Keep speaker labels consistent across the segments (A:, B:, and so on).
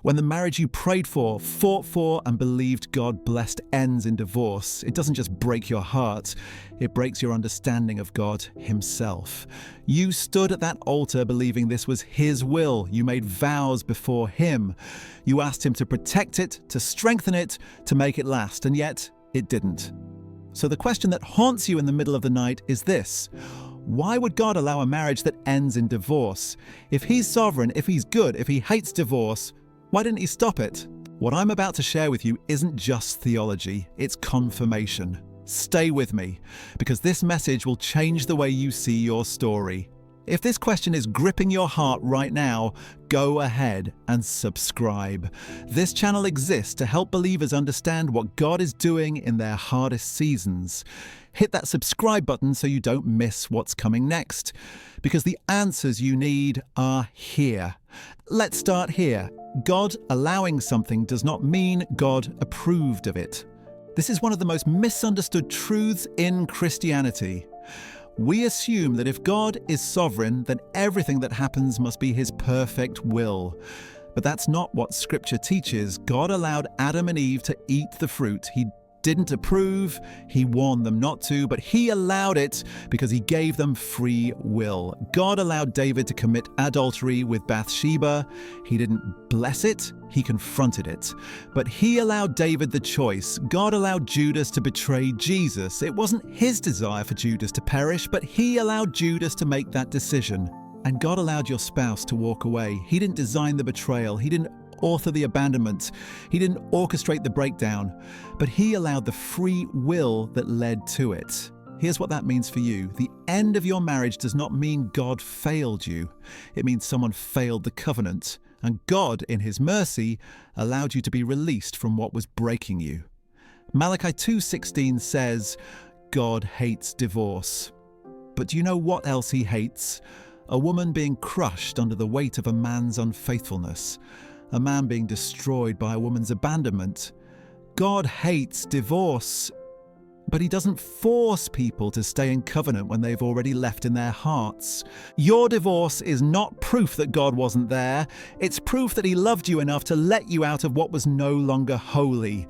A: When the marriage you prayed for, fought for, and believed God blessed ends in divorce, it doesn't just break your heart, it breaks your understanding of God Himself. You stood at that altar believing this was His will. You made vows before Him. You asked Him to protect it, to strengthen it, to make it last, and yet it didn't. So the question that haunts you in the middle of the night is this: why would God allow a marriage that ends in divorce? If He's sovereign, if He's good, if He hates divorce, why didn't He stop it? What I'm about to share with you isn't just theology, it's confirmation. Stay with me, because this message will change the way you see your story. If this question is gripping your heart right now, go ahead and subscribe. This channel exists to help believers understand what God is doing in their hardest seasons. Hit that subscribe button so you don't miss what's coming next, because the answers you need are here. Let's start here. God allowing something does not mean God approved of it. This is one of the most misunderstood truths in Christianity. We assume that if God is sovereign, then everything that happens must be His perfect will. But that's not what Scripture teaches. God allowed Adam and Eve to eat the fruit. He didn't approve, He warned them not to, but He allowed it because He gave them free will. God allowed David to commit adultery with Bathsheba. He didn't bless it, He confronted it. But He allowed David the choice. God allowed Judas to betray Jesus. It wasn't His desire for Judas to perish, but He allowed Judas to make that decision. And God allowed your spouse to walk away. He didn't design the betrayal. He didn't author the abandonment. He didn't orchestrate the breakdown, but He allowed the free will that led to it. Here's what that means for you. The end of your marriage does not mean God failed you. It means someone failed the covenant, and God, in His mercy, allowed you to be released from what was breaking you. Malachi 2:16 says, God hates divorce. But do you know what else He hates? A woman being crushed under the weight of a man's unfaithfulness. A man being destroyed by a woman's abandonment. God hates divorce, but He doesn't force people to stay in covenant when they've already left in their hearts. Your divorce is not proof that God wasn't there. It's proof that He loved you enough to let you out of what was no longer holy.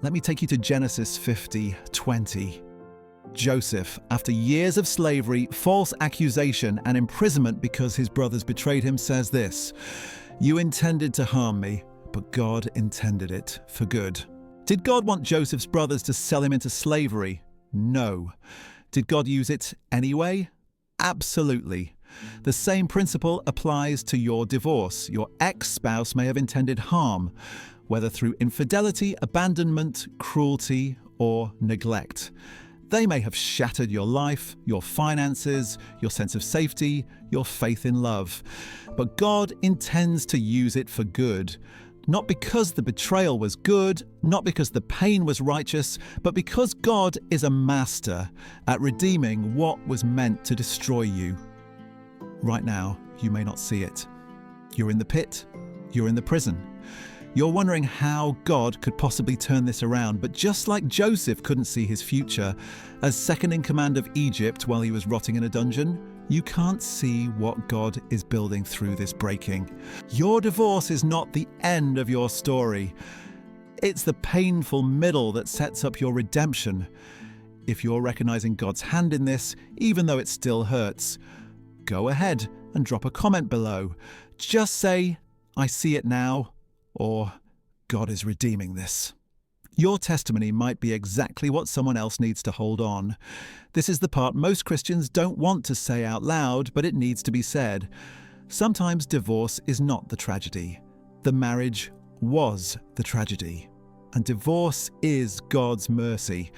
A: Let me take you to Genesis 50:20. Joseph, after years of slavery, false accusation, and imprisonment because his brothers betrayed him, says this: You intended to harm me, but God intended it for good. Did God want Joseph's brothers to sell him into slavery? No. Did God use it anyway? Absolutely. The same principle applies to your divorce. Your ex-spouse may have intended harm, whether through infidelity, abandonment, cruelty, or neglect. They may have shattered your life, your finances, your sense of safety, your faith in love. But God intends to use it for good. Not because the betrayal was good, not because the pain was righteous, but because God is a master at redeeming what was meant to destroy you. Right now, you may not see it. You're in the pit. You're in the prison. You're wondering how God could possibly turn this around, but just like Joseph couldn't see his future as second in command of Egypt while he was rotting in a dungeon, you can't see what God is building through this breaking. Your divorce is not the end of your story. It's the painful middle that sets up your redemption. If you're recognizing God's hand in this, even though it still hurts, go ahead and drop a comment below. Just say, I see it now, or God is redeeming this. Your testimony might be exactly what someone else needs to hold on. This is the part most Christians don't want to say out loud, but it needs to be said. Sometimes divorce is not the tragedy. The marriage was the tragedy. And divorce is God's mercy.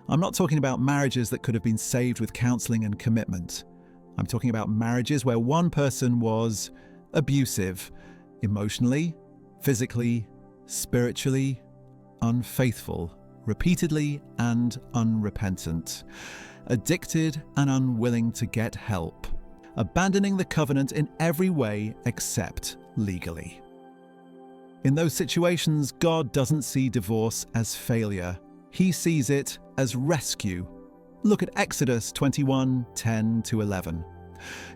A: I'm not talking about marriages that could have been saved with counseling and commitment. I'm talking about marriages where one person was abusive, emotionally, physically, spiritually, unfaithful, repeatedly and unrepentant, addicted and unwilling to get help, abandoning the covenant in every way except legally. In those situations, God doesn't see divorce as failure. He sees it as rescue. Look at Exodus 21:10-11.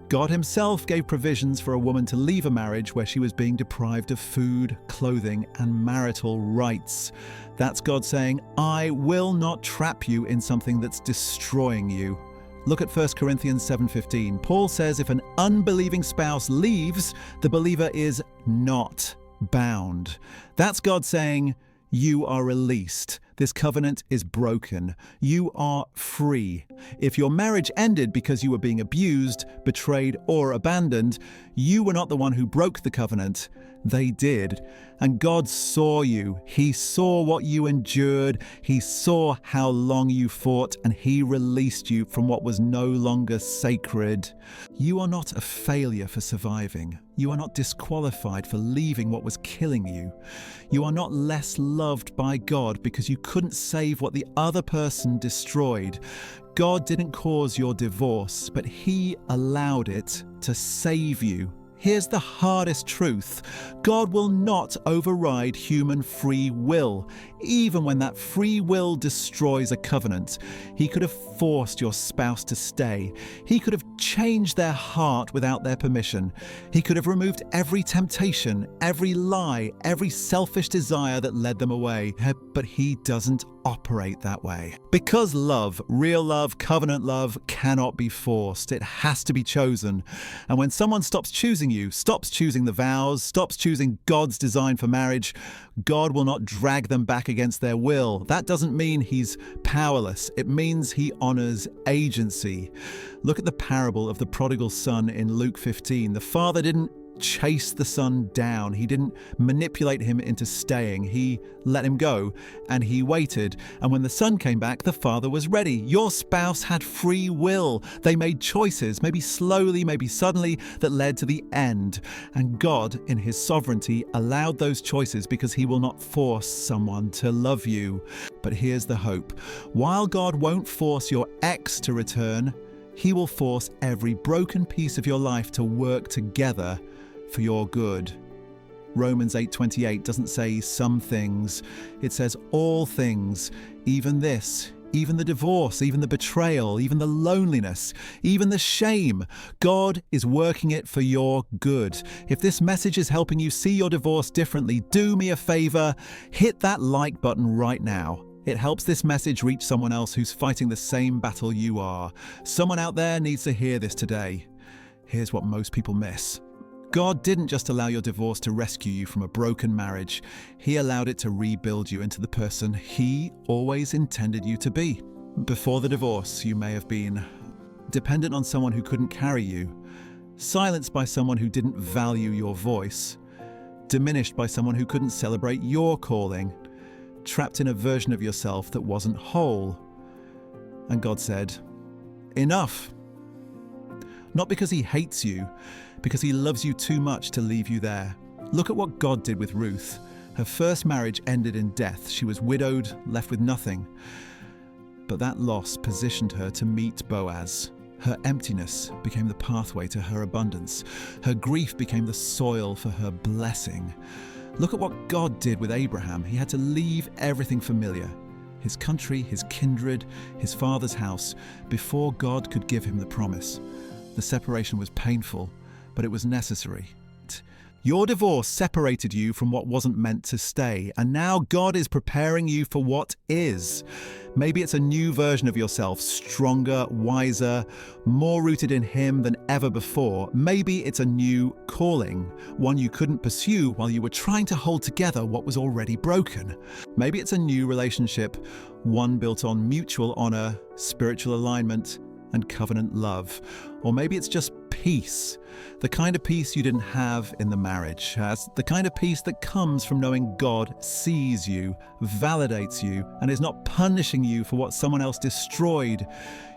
A: God himself gave provisions for a woman to leave a marriage where she was being deprived of food, clothing, and marital rights. That's God saying, I will not trap you in something that's destroying you. Look at 1 Corinthians 7:15. Paul says if an unbelieving spouse leaves, the believer is not bound. That's God saying, you are released. This covenant is broken. You are free. If your marriage ended because you were being abused, betrayed, or abandoned, you were not the one who broke the covenant. They did. And God saw you. He saw what you endured. He saw how long you fought, and he released you from what was no longer sacred. You are not a failure for surviving. You are not disqualified for leaving what was killing you. You are not less loved by God because you couldn't save what the other person destroyed. God didn't cause your divorce, but he allowed it to save you. Here's the hardest truth. God will not override human free will, even when that free will destroys a covenant. He could have forced your spouse to stay. He could have changed their heart without their permission. He could have removed every temptation, every lie, every selfish desire that led them away. But he doesn't operate that way. Because love, real love, covenant love, cannot be forced. It has to be chosen. And when someone stops choosing you, stops choosing the vows, stops choosing God's design for marriage, God will not drag them back against their will. That doesn't mean he's powerless. It means he honors agency. Look at the parable of the prodigal son in Luke 15. The father didn't chase the son down. He didn't manipulate him into staying. He let him go and he waited. And when the son came back, the father was ready. Your spouse had free will. They made choices, maybe slowly, maybe suddenly, that led to the end. And God, in his sovereignty, allowed those choices because he will not force someone to love you. But here's the hope. While God won't force your ex to return, he will force every broken piece of your life to work together for your good. Romans 8:28 doesn't say some things. It says all things, even this, even the divorce, even the betrayal, even the loneliness, even the shame. God is working it for your good. If this message is helping you see your divorce differently, do me a favor, hit that like button right now. It helps this message reach someone else who's fighting the same battle you are. Someone out there needs to hear this today. Here's what most people miss. God didn't just allow your divorce to rescue you from a broken marriage. He allowed it to rebuild you into the person he always intended you to be. Before the divorce, you may have been dependent on someone who couldn't carry you, silenced by someone who didn't value your voice, diminished by someone who couldn't celebrate your calling, trapped in a version of yourself that wasn't whole. And God said, enough. Not because he hates you, because he loves you too much to leave you there. Look at what God did with Ruth. Her first marriage ended in death. She was widowed, left with nothing. But that loss positioned her to meet Boaz. Her emptiness became the pathway to her abundance. Her grief became the soil for her blessing. Look at what God did with Abraham. He had to leave everything familiar, his country, his kindred, his father's house, before God could give him the promise. The separation was painful, but it was necessary. Your divorce separated you from what wasn't meant to stay, and now God is preparing you for what is. Maybe it's a new version of yourself, stronger, wiser, more rooted in Him than ever before. Maybe it's a new calling, one you couldn't pursue while you were trying to hold together what was already broken. Maybe it's a new relationship, one built on mutual honor, spiritual alignment, and covenant love. Or maybe it's just peace, the kind of peace you didn't have in the marriage, the kind of peace that comes from knowing God sees you, validates you, and is not punishing you for what someone else destroyed.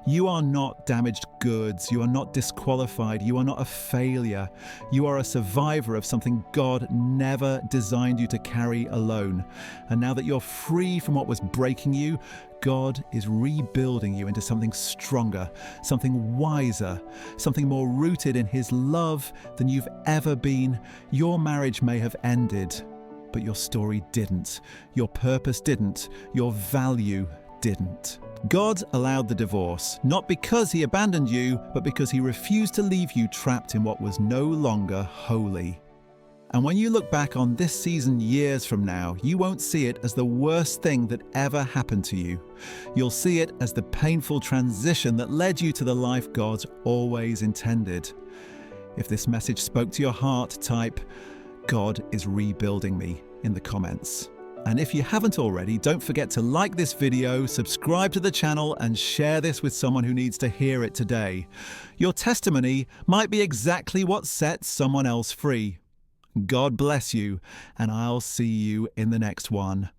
A: You are not damaged goods. You are not disqualified. You are not a failure. You are a survivor of something God never designed you to carry alone. And now that you're free from what was breaking you, God is rebuilding you into something stronger, something wiser, something more rooted in His love than you've ever been. Your marriage may have ended, but your story didn't. Your purpose didn't. Your value didn't. God allowed the divorce, not because he abandoned you, but because he refused to leave you trapped in what was no longer holy. And when you look back on this season years from now, you won't see it as the worst thing that ever happened to you. You'll see it as the painful transition that led you to the life God always intended. If this message spoke to your heart, type, "God is rebuilding me," in the comments. And if you haven't already, don't forget to like this video, subscribe to the channel, and share this with someone who needs to hear it today. Your testimony might be exactly what sets someone else free. God bless you, and I'll see you in the next one.